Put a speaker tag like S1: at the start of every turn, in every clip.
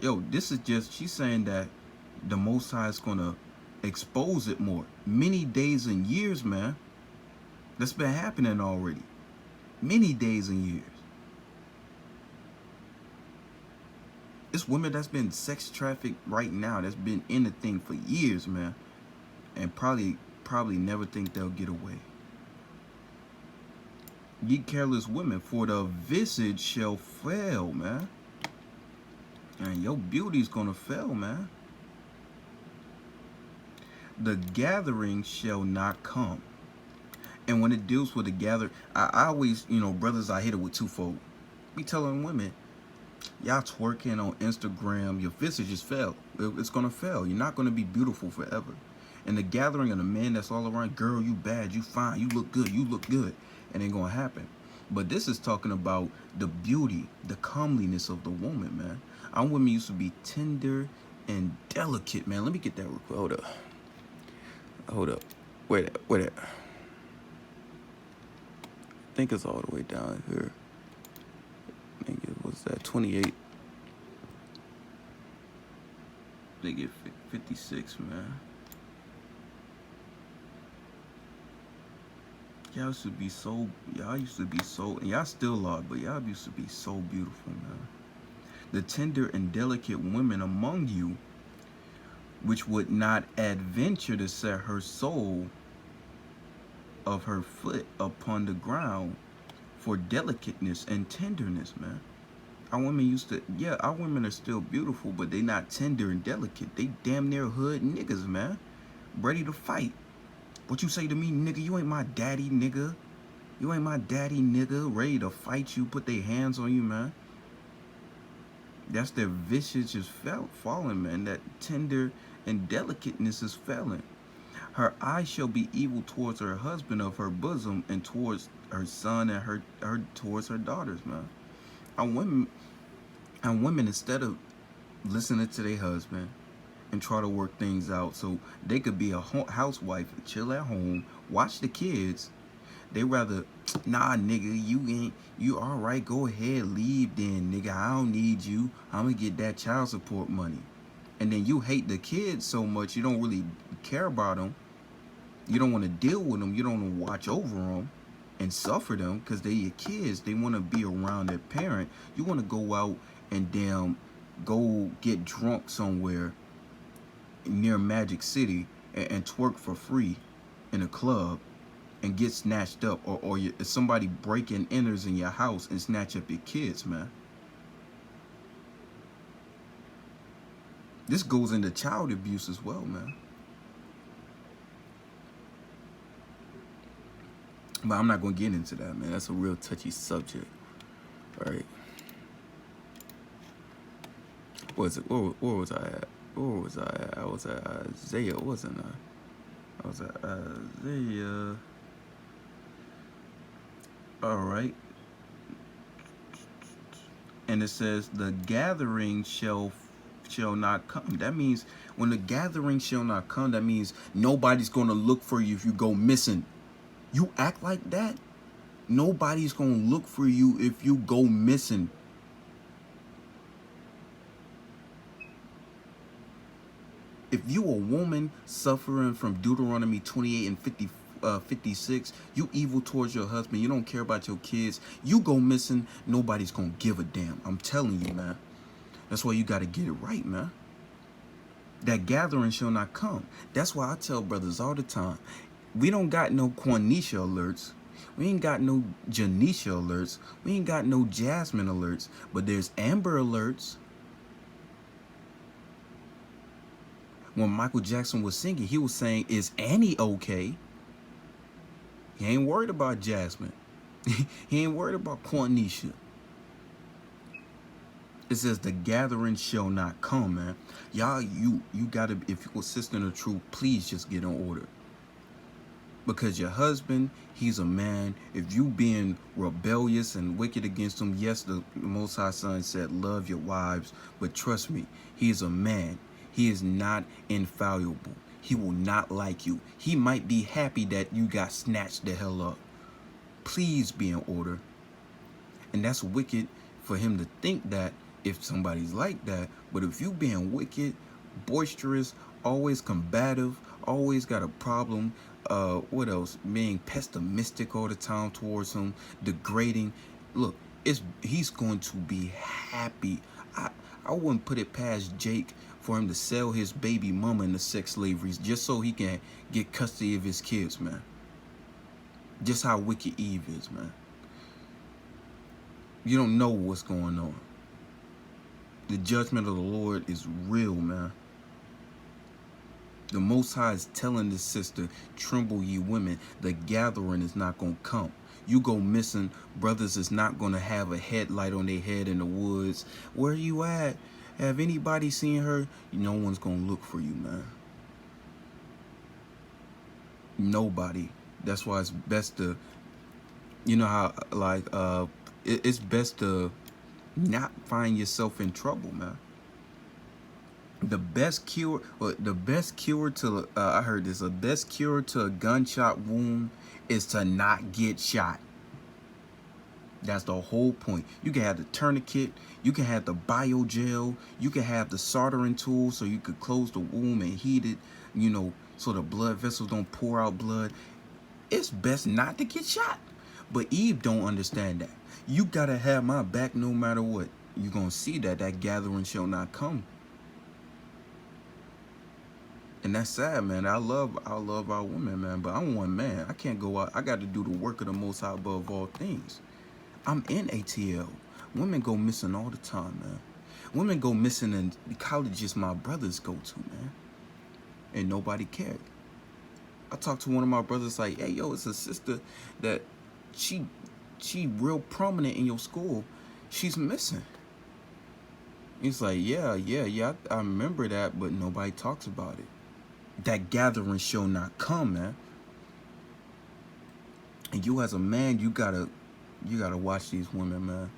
S1: Yo, this is just, she's saying that the Most High is going to expose it more. Many days and years, man. That's been happening already. Many days and years. It's women that's been sex trafficked right now, that's been in the thing for years, man. And probably never think they'll get away. Ye careless women, for the visage shall fail, man. And your beauty's gonna fail, man. The gathering shall not come. And when it deals with the gather, I always, brothers, I hit it with twofold. Be telling women, y'all twerking on Instagram, your visage is fail. It's gonna fail. You're not gonna be beautiful forever. And the gathering of the men that's all around, girl, you bad, you fine, you look good, it ain't gonna happen. But this is talking about the beauty, the comeliness of the woman, man. Our women used to be tender and delicate, man. Let me get that real quick. Hold up. Wait. I think it's all the way down here. I think it was that 28. They get 56, man. Y'all used to be so, and y'all still are, but y'all used to be so beautiful, man. The tender and delicate women among you, which would not adventure to set her sole of her foot upon the ground for delicateness and tenderness, man. Our women our women are still beautiful, but they not tender and delicate. They damn near hood niggas, man. Ready to fight. What you say to me, nigga? You ain't my daddy, nigga. You ain't my daddy, nigga. Ready to fight you, put their hands on you, man. That's their visage is falling, man. That tender and delicateness is failing. Her eyes shall be evil towards her husband of her bosom, and towards her son, and her towards her daughters, man. And women, instead of listening to their husband and try to work things out so they could be a housewife and chill at home, watch the kids, they rather, nah, nigga, you all right, go ahead, leave then, nigga, I don't need you, I'm gonna get that child support money. And then you hate the kids so much, you don't really care about them, you don't want to deal with them, you don't want to watch over them and suffer them, because they your kids, they want to be around their parent. You want to go out and go get drunk somewhere near Magic City and twerk for free in a club and get snatched up, or somebody break and enters in your house and snatch up your kids, man. This goes into child abuse as well, man. But I'm not going to get into that, man. That's a real touchy subject. All right. Where was I at? I was at Isaiah, wasn't I? I was at Isaiah. All right. And it says, the gathering shall not come. That means when the gathering shall not come, that means nobody's going to look for you if you go missing. You act like that, nobody's going to look for you if you go missing. If you a woman suffering from Deuteronomy 28 and 56, you evil towards your husband, you don't care about your kids, you go missing, nobody's going to give a damn. I'm telling you, man. That's why you got to get it right, man. That gathering shall not come. That's why I tell brothers all the time, we don't got no Quanisha alerts. We ain't got no Janisha alerts. We ain't got no Jasmine alerts. But there's Amber alerts. When Michael Jackson was singing, he was saying, is Annie okay? He ain't worried about Jasmine. He ain't worried about Quanisha. It says the gathering shall not come, man. Y'all, you gotta, if you're a sister in the truth, please just get in order. Because your husband, he's a man. If you being rebellious and wicked against him, yes, the Most High Son said, love your wives. But trust me, he is a man. He is not infallible. He will not like you. He might be happy that you got snatched the hell up. Please be in order. And that's wicked for him to think that if somebody's like that. But if you being wicked, boisterous, always combative, always got a problem, what else? Being pessimistic all the time towards him, degrading. Look, he's going to be happy. I wouldn't put it past Jake for him to sell his baby mama into sex slavery just so he can get custody of his kids, man. Just how wicked Eve is, man. You don't know what's going on. The judgment of the Lord is real, man. The Most High is telling this sister, tremble ye women, the gathering is not going to come. You go missing, brothers is not going to have a headlight on their head in the woods. Where you at? Have anybody seen her? No one's going to look for you, man. Nobody. That's why it's best to, you know how, like, it's best to not find yourself in trouble, man. The best cure to I heard this, the best cure to a gunshot wound is to not get shot. That's the whole point. You can have the tourniquet, you can have the biogel, you can have the soldering tool so you could close the wound and heat it, you know, so the blood vessels don't pour out blood. It's best not to get shot. But Eve don't understand that. You gotta have my back no matter what. You're gonna see that gathering shall not come. And that's sad, man. I love our women, man. But I'm one man. I can't go out. I got to do the work of the Most High above all things. I'm in ATL. Women go missing all the time, man. Women go missing in the colleges my brothers go to, man. And nobody cared. I talked to one of my brothers like, hey, yo, it's a sister that she real prominent in your school. She's missing. He's like, yeah, I remember that, but nobody talks about it. That gathering shall not come, man. And you as a man, you gotta watch these women, man.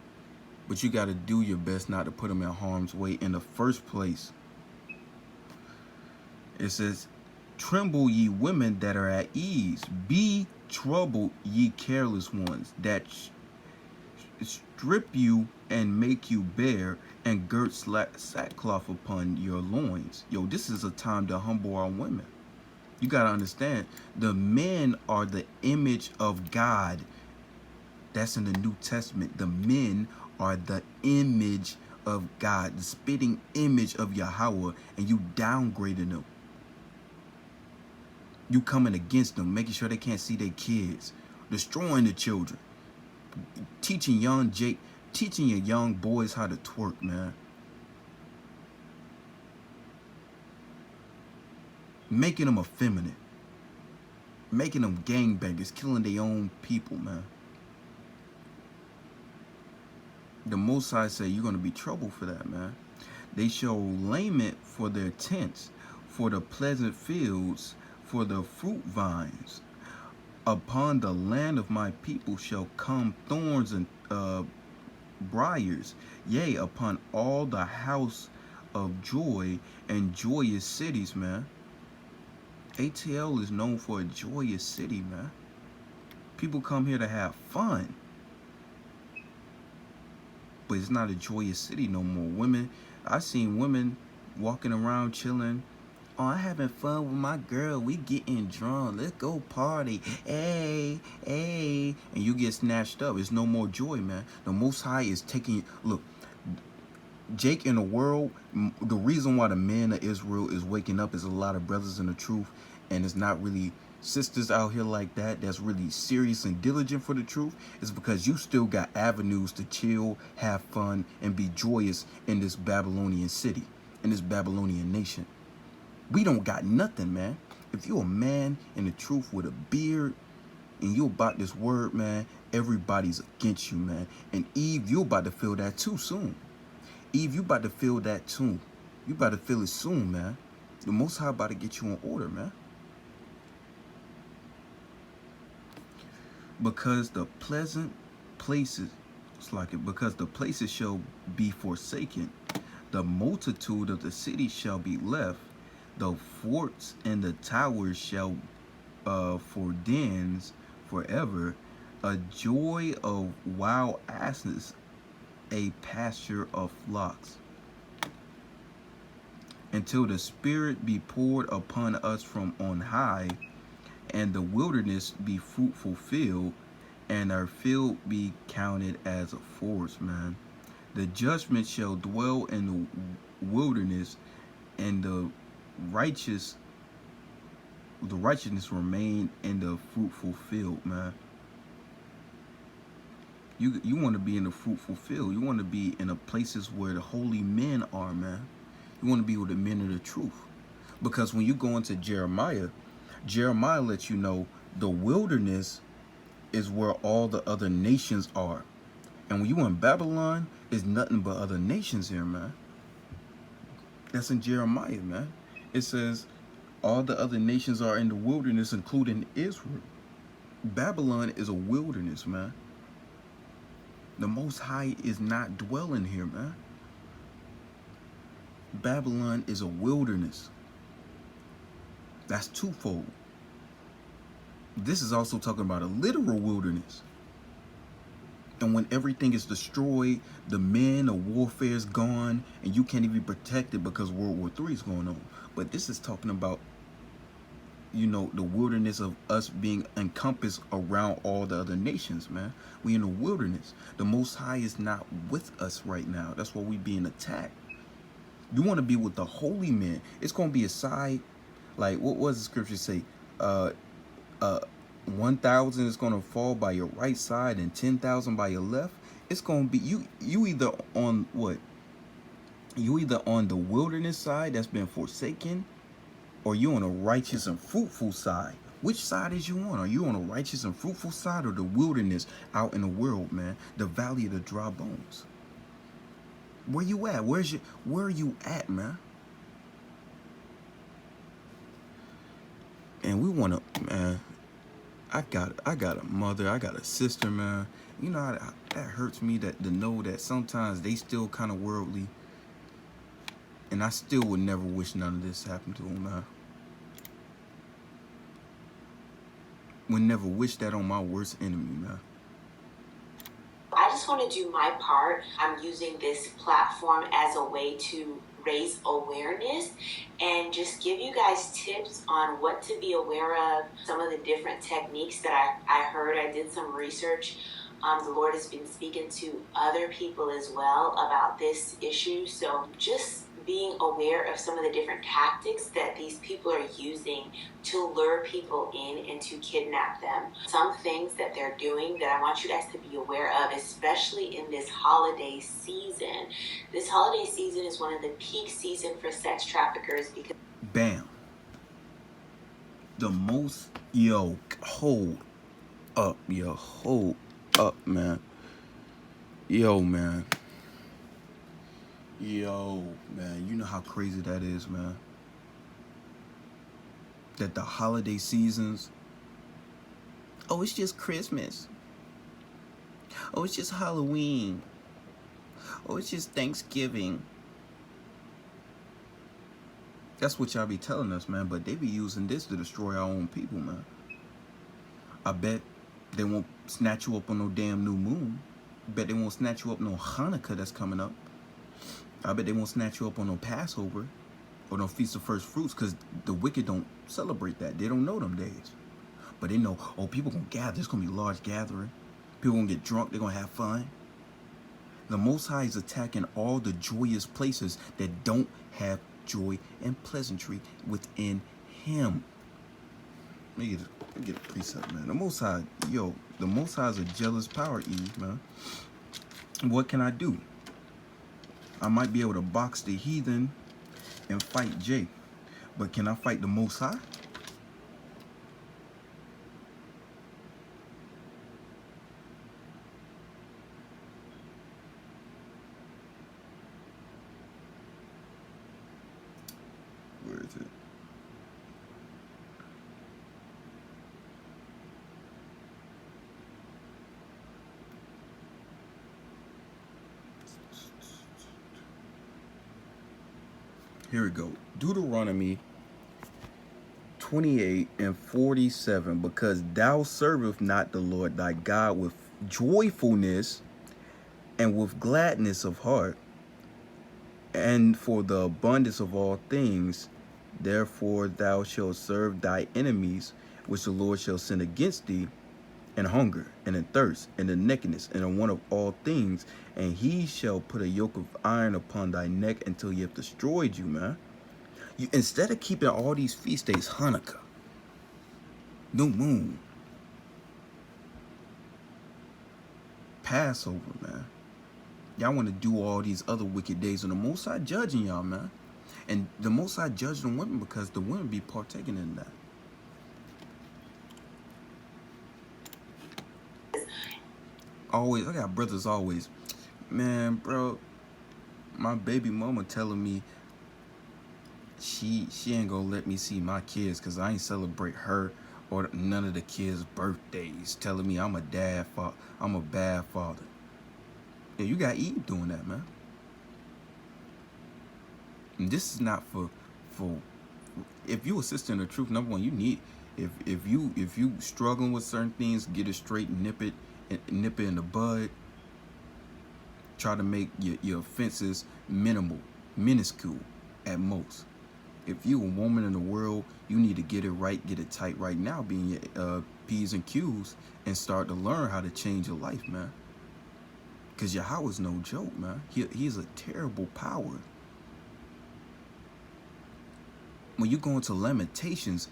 S1: But you gotta do your best not to put them in harm's way in the first place. It says, tremble ye women that are at ease, be troubled ye careless ones, that strip you and make you bare, and girt sackcloth upon your loins. Yo, this is a time to humble our women. You gotta understand, the men are the image of God. That's in the New Testament. The men are the image of God, the spitting image of Yahweh, and you downgrading them. You coming against them, making sure they can't see their kids, destroying the children, teaching your young boys how to twerk, man. Making them effeminate. Making them gangbangers, killing their own people, man. The Most High say you're going to be trouble for that, man. They shall lament for their tents, for the pleasant fields, for the fruit vines. Upon the land of my people shall come thorns and briars, yea, upon all the house of joy and joyous cities, man. ATL is known for a joyous city, man. People come here to have fun. But it's not a joyous city no more. Women, I seen women walking around chilling. Oh, I'm having fun with my girl. We getting drunk. Let's go party. Hey. And you get snatched up. It's no more joy, man. The Most High is taking... Look, Jake in the world, the reason why the men of Israel is waking up is a lot of brothers in the truth. And it's not really sisters out here like that that's really serious and diligent for the truth. Is because you still got avenues to chill, have fun, and be joyous in this Babylonian city, in this Babylonian nation. We don't got nothing, man. If you a man in the truth with a beard and you about this word, man, everybody's against you, man. And Eve, you about to feel that too soon. Eve, you about to feel that too. You about to feel it soon, man. The Most High about to get you in order, man. Because the pleasant places, because the places shall be forsaken, the multitude of the cities shall be left, the forts and the towers shall for dens forever. A joy of wild asses a pasture of flocks, until the Spirit be poured upon us from on high, and the wilderness be fruitful field, and our field be counted as a forest, man. The judgment shall dwell in the wilderness, and righteous the righteousness remain in the fruitful field, man. You want to be in the fruitful field. You want to be in the places where the holy men are, man. You want to be with the men of the truth. Because when you go into Jeremiah, Jeremiah lets you know the wilderness is where all the other nations are. And when you in Babylon, it's nothing but other nations here, man. That's in Jeremiah, man. It says all the other nations are in the wilderness, including Israel. Babylon is a wilderness, man. The Most High is not dwelling here, man. Babylon is a wilderness. That's twofold. This is also talking about a literal wilderness. And when everything is destroyed, the men of warfare is gone, and you can't even protect it because World War III is going on. But this is talking about, you know, the wilderness of us being encompassed around all the other nations, man. We in the wilderness. The Most High is not with us right now. That's why we being attacked. You want to be with the holy men. It's going to be a side, like, what was the scripture say? 1,000 is going to fall by your right side and 10,000 by your left. It's going to be, you either on what? You either on the wilderness side that's been forsaken, or you on a righteous and fruitful side. Which side is you on? Are you on a righteous and fruitful side, or the wilderness out in the world, man? The valley of the dry bones. Where you at? Where are you at, man? And we want to, man. I got a mother. I got a sister, man. You know that hurts me to know that sometimes they still kind of worldly, and I still would never wish none of this happened to them, man. Would never wish that on my worst enemy, man.
S2: I just want to do my part. I'm using this platform as a way to raise awareness and just give you guys tips on what to be aware of, some of the different techniques that I heard. I did some research. The Lord has been speaking to other people as well about this issue. So just being aware of some of the different tactics that these people are using to lure people in and to kidnap them. Some things that they're doing that I want you guys to be aware of, especially in this holiday season. This holiday season is one of the peak season for sex traffickers because...
S1: Bam. The most, hold up, hold up, man. Man. Man, you know how crazy that is, man. That the holiday seasons, oh, it's just Christmas. Oh, it's just Halloween. Oh, it's just Thanksgiving. That's what y'all be telling us, man. But they be using this to destroy our own people, man. I bet they won't snatch you up on no damn new moon. I bet they won't snatch you up no Hanukkah that's coming up. I bet they won't snatch you up on no Passover or no Feast of First Fruits, because the wicked don't celebrate that. They don't know them days. But they know, oh, people gonna gather. There's gonna be a large gathering. People gonna get drunk. They're gonna have fun. The Most High is attacking all the joyous places that don't have joy and pleasantry within Him. Let me get a precept, man. The Most High, the Most High is a jealous power, Eve, man. What can I do? I might be able to box the heathen and fight Jake, but can I fight the Most High? Where is it? Here we go. Deuteronomy 28:47. Because thou servest not the Lord thy God with joyfulness and with gladness of heart, and for the abundance of all things. Therefore thou shalt serve thy enemies, which the Lord shall send against thee, in hunger, and in thirst, and in nakedness, and in want of all things, and he shall put a yoke of iron upon thy neck until he have destroyed you, man. You, instead of keeping all these feast days, Hanukkah, New Moon, Passover, man. Y'all want to do all these other wicked days, and the Most High judging y'all, man. And the Most High judged the women because the women be partaking in that. Always, I got brothers always. Man, bro, my baby mama telling me she ain't gonna let me see my kids because I ain't celebrate her or none of the kids' birthdays. Telling me I'm a bad father. Yeah, you got Eve doing that, man. And this is not for if you a sister in the truth. Number one, you need if you struggling with certain things, get it straight, nip it in the bud. Try to make your offenses minuscule at most. If you a woman in the world, you need to get it right, get it tight right now, being your P's and Q's, and start to learn how to change your life, man. Because Yahweh's no joke, man. He's a terrible power. When you go into Lamentations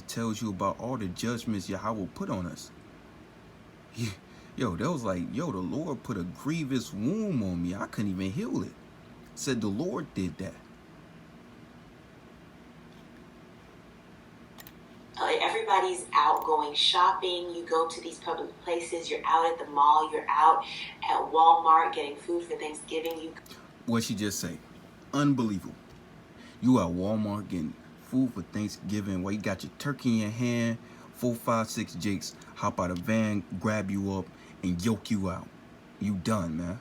S1: tells you about all the judgments Yahweh put on us. Yo, that was like, yo, the Lord put a grievous wound on me. I couldn't even heal it. Said the Lord did that.
S2: Everybody's out going shopping. You go to these public places. You're out at the mall. You're out at Walmart getting food for Thanksgiving.
S1: What'd she just say? Unbelievable. You at Walmart getting food for Thanksgiving while you got your turkey in your hand. 4, 5, 6 jakes hop out of van, grab you up, and yoke you out. You done, man.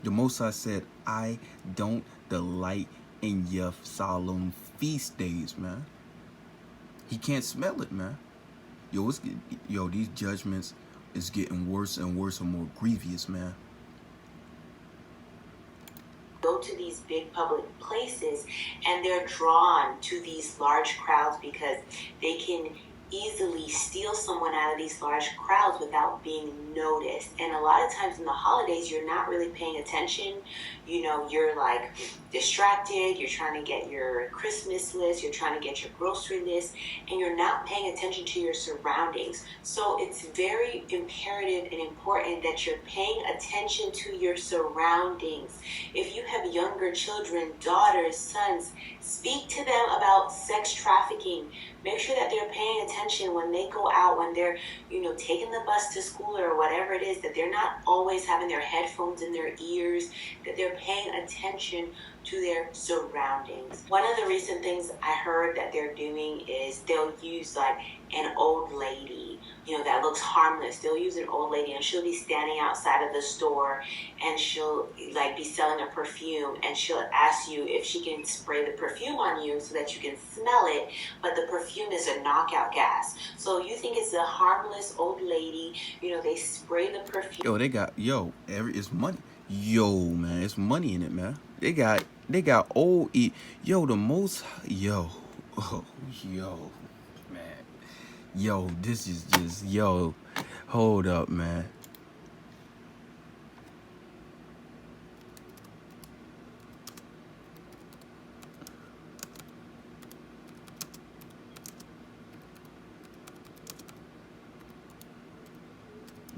S1: The Most High said, I don't delight in your solemn feast days, man. He can't smell it, man. Yo, these judgments is getting worse and worse and more grievous, man.
S2: Go to these big public places and they're drawn to these large crowds because they can easily steal someone out of these large crowds without being noticed. And a lot of times in the holidays, you're not really paying attention. You know, you're like distracted. You're trying to get your Christmas list. You're trying to get your grocery list, and you're not paying attention to your surroundings. So it's very imperative and important that you're paying attention to your surroundings. If you have younger children, daughters, sons, speak to them about sex trafficking. Make sure that they're paying attention when they go out, when they're, taking the bus to school or whatever it is, that they're not always having their headphones in their ears, that they're paying attention to their surroundings. One of the recent things I heard that they're doing is they'll use like an old lady, that looks harmless. They'll use an old lady and she'll be standing outside of the store and she'll like be selling a perfume and she'll ask you if she can spray the perfume on you so that you can smell it, but the perfume is a knockout gas. So you think it's a harmless old lady, they spray the perfume.
S1: Yo, it's money. Yo, man, it's money in it, man. They got old the most man. Yo, this is just hold up, man.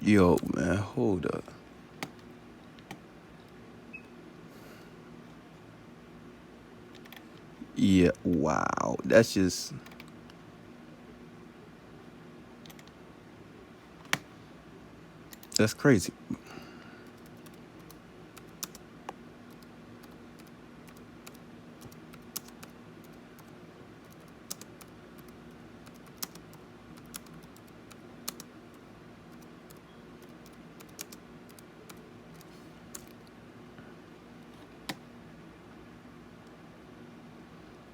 S1: Yo, man, hold up. Yeah, wow. That's crazy.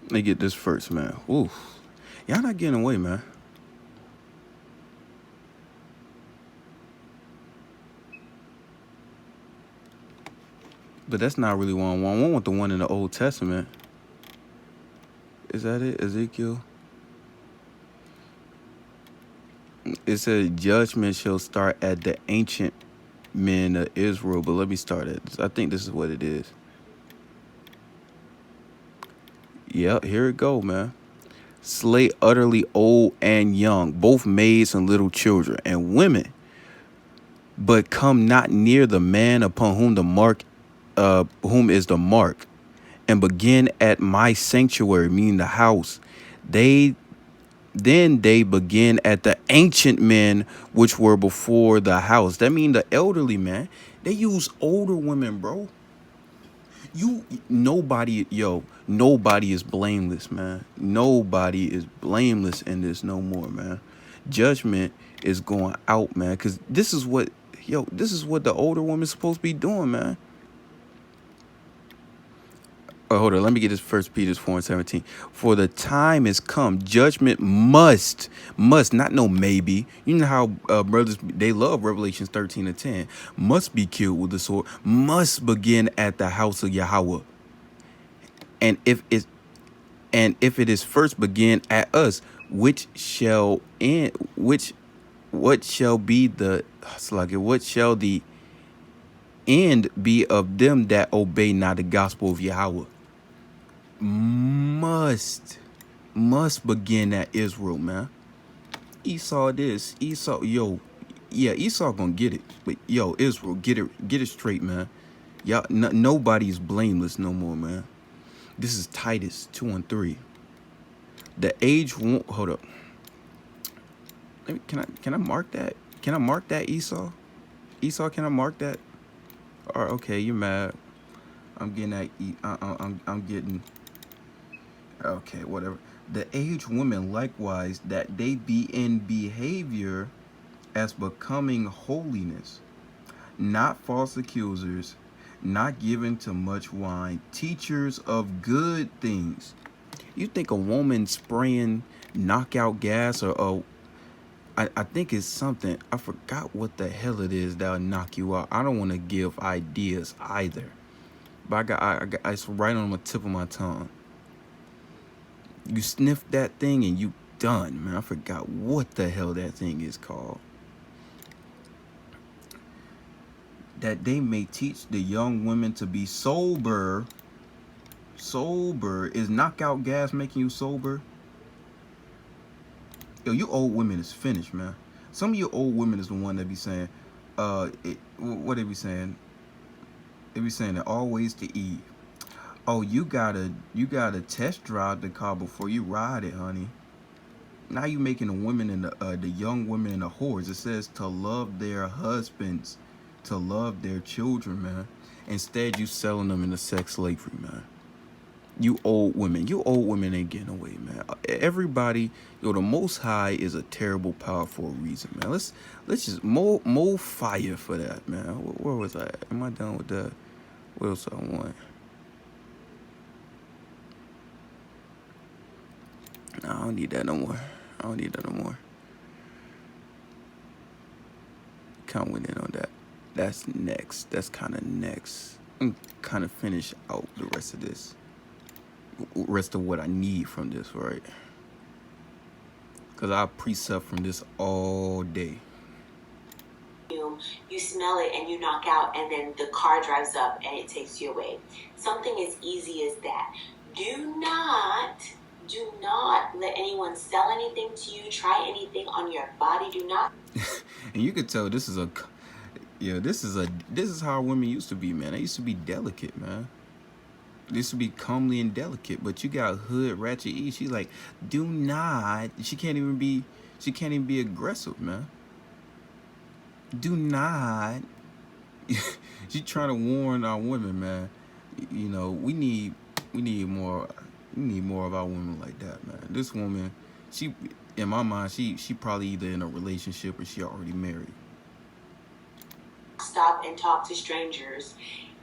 S1: Let me get this first, man. Oof. Y'all not getting away, man. But that's not really what I want. I want the one in the Old Testament. Is that it? Ezekiel? It says judgment shall start at the ancient men of Israel. But let me start it. I think this is what it is. Yep, here it go, man. Slay utterly old and young, both maids and little children, and women, but come not near the man upon whom the mark, whom is the mark, and begin at my sanctuary, meaning the house. They they begin at the ancient men which were before the house. That mean the elderly, man. They use older women, bro. Nobody is blameless, man. Nobody is blameless in this no more, man. Judgment is going out, man, because this is what the older woman's supposed to be doing, man. Oh, hold on, let me get this. First Peter 4:17. For the time is come, judgment must, not no maybe. You know how brothers, they love Revelations 13:10. Must be killed with the sword, must begin at the house of Yahweh. And if it is first begin at us, which shall end, which what shall be the what shall the end be of them that obey not the gospel of Yahweh? Must begin at Israel, man. Esau gonna get it, but yo, Israel, get it straight, man. Y'all, nobody's blameless no more, man. This is Titus 2:3. The age won't hold up. Can I mark that? Can I mark that, Esau? Esau, can I mark that? Or okay, you're mad. I'm getting that. I'm getting. Okay, whatever. The aged women likewise, that they be in behavior as becoming holiness, not false accusers, not given to much wine, teachers of good things. You think a woman spraying knockout gas or I think it's something, I forgot what the hell it is that'll knock you out. I don't want to give ideas either, but it's right on the tip of my tongue. You sniff that thing and you done, man. I forgot what the hell that thing is called. That they may teach the young women to be sober. Sober. Is knockout gas making you sober? Yo, you old women is finished, man. Some of you old women is the one that be saying, what they be saying? They be saying that always to Eve. Oh, you gotta test drive the car before you ride it, honey. Now you making the women and the young women and the whores. It says to love their husbands, to love their children, man. Instead, you selling them into sex slavery, man. You old women ain't getting away, man. Everybody, the Most High is a terrible power for a reason, man. Let's just more fire for that, man. Where was I at? Am I done with that? What else I want? No, I don't need that no more. Kind of went in on that. That's next. That's kind of next. I'm kind of finish out the rest of this. Rest of what I need from this, right? Because I precept from this all day.
S2: You smell it and you knock out, and then the car drives up and it takes you away. Something as easy as that. Do not let anyone sell anything to you, try anything on your body. Do not.
S1: And you could tell this is how women used to be, man. They used to be delicate, man. They used to be comely and delicate, but you got hood ratchet E. She's like, do not. She can't even be aggressive, man. Do not. She's trying to warn our women, man. You know, we need more of our women like that, man. This woman, she, in my mind, she probably either in a relationship or she already married.
S2: Stop and talk to strangers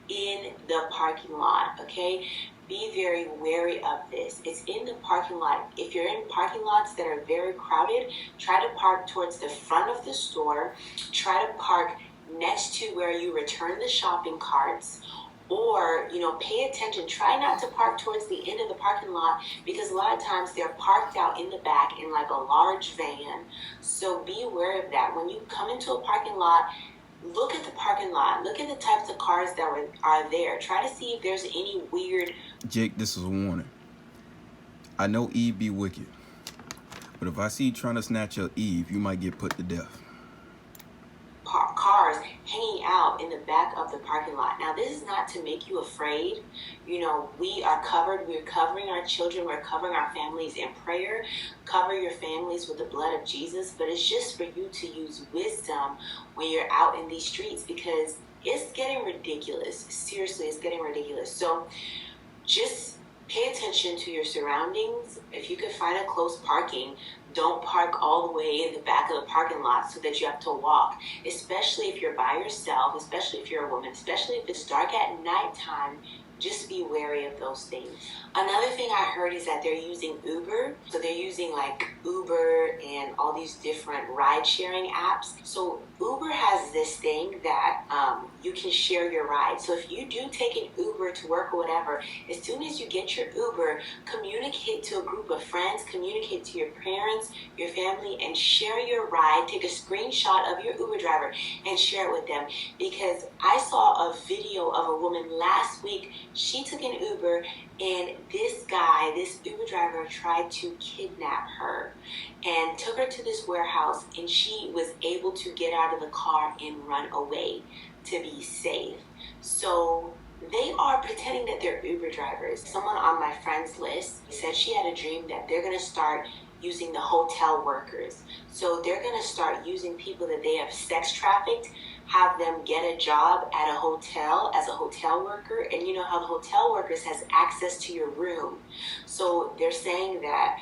S2: in the parking lot, okay? Be very wary of this. It's in the parking lot. If you're in parking lots that are very crowded, try to park towards the front of the store. Try to park next to where you return the shopping carts, Or, pay attention. Try not to park towards the end of the parking lot, because a lot of times they're parked out in the back in like a large van. So be aware of that. When you come into a parking lot, look at the parking lot. Look at the types of cars that are there. Try to see if there's any weird...
S1: Jake, this is a warning. I know Eve be wicked, but if I see you trying to snatch your Eve, you might get put to death.
S2: Cars hanging out in the back of the parking lot. Now, this is not to make you afraid. We are covered. We're covering our children. We're covering our families in prayer. Cover your families with the blood of Jesus. But it's just for you to use wisdom when you're out in these streets, because it's getting ridiculous. Seriously, it's getting ridiculous. So just pay attention to your surroundings. If you can find a close parking, don't park all the way in the back of the parking lot so that you have to walk, especially if you're by yourself, especially if you're a woman, especially if it's dark at nighttime. Just be wary of those things. Another thing I heard is that they're using Uber. So they're using like Uber and all these different ride-sharing apps. So Uber has this thing that you can share your ride. So if you do take an Uber to work or whatever, as soon as you get your Uber, communicate to a group of friends, communicate to your parents, your family, and share your ride. Take a screenshot of your Uber driver and share it with them. Because I saw a video of a woman last week. She took an Uber, and this Uber driver, tried to kidnap her and took her to this warehouse, and she was able to get out of the car and run away to be safe. So they are pretending that they're Uber drivers. Someone on my friend's list said she had a dream that they're going to start using the hotel workers. So they're going to start using people that they have sex trafficked, have them get a job at a hotel as a hotel worker. And you know how the hotel workers has access to your room. So they're saying that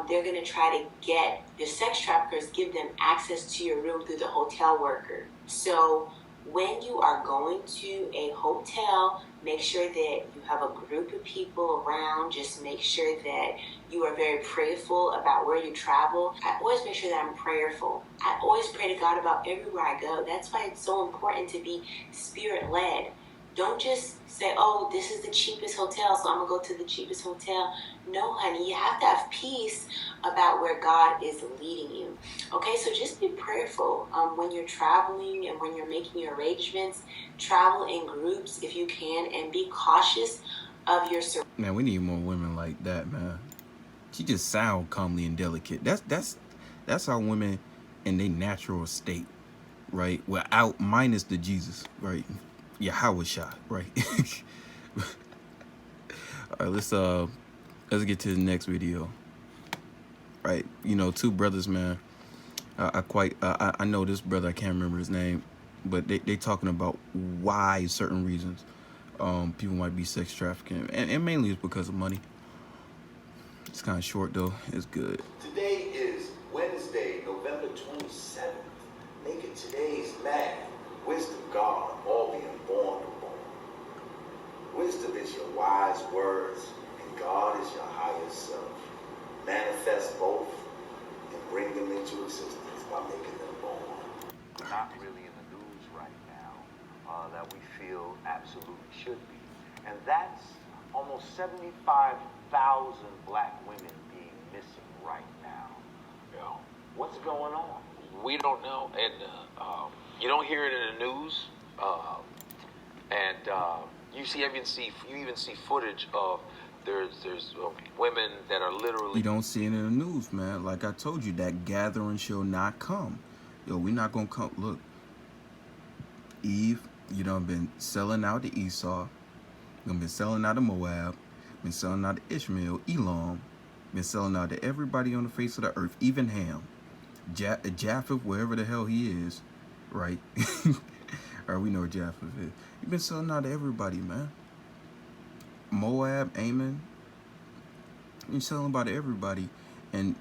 S2: they're going to try to get the sex traffickers, give them access to your room through the hotel worker. So when you are going to a hotel, make sure that you have a group of people around. Just make sure that you are very prayerful about where you travel. I always make sure that I'm prayerful. I always pray to God about everywhere I go. That's why it's so important to be spirit-led. Don't just say, oh, this is the cheapest hotel, so I'm going to go to the cheapest hotel. No, honey, you have to have peace about where God is leading you. Okay, so just be prayerful when you're traveling and when you're making your arrangements. Travel in groups if you can, and be cautious of your surroundings.
S1: Man, we need more women like that, man. She just sound comely and delicate. That's how women in their natural state, right? Without minus the Jesus, right? H.O.I, right? All right, let's get to the next video. Right, two brothers, man. I know this brother. I can't remember his name, but they talking about why certain reasons people might be sex trafficking, and mainly it's because of money. It's kind of short though. It's good.
S3: Today is Wednesday, November 27th. Making today's man, wisdom God, all being born to born. Wisdom is your wise words, and God is your higher self. Manifest both and bring them into existence by making them born.
S4: Not really in the news right now that we feel absolutely should be. And that's almost 75,000 black women being missing right now. What's going on?
S5: We don't know, and you don't hear it in the news, you even see footage of there's women that are literally.
S1: You don't see it in the news, man. Like I told you, that gathering shall not come. We not gonna come. Look, Eve, you done been selling out to Esau, you done been selling out to Moab, been selling out to Ishmael, Elam, been selling out to everybody on the face of the earth, even Ham, Japheth, wherever the hell he is, right? All right, we know where Japheth is. You've been selling out to everybody, man. Moab, Ammon, you're selling out to everybody, and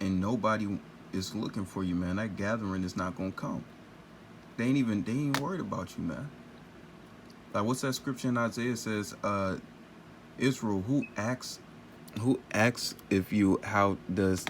S1: nobody is looking for you, man. That gathering is not gonna come. They ain't worried about you, man. Like, what's that scripture in Isaiah says, Israel, who asks if you, how does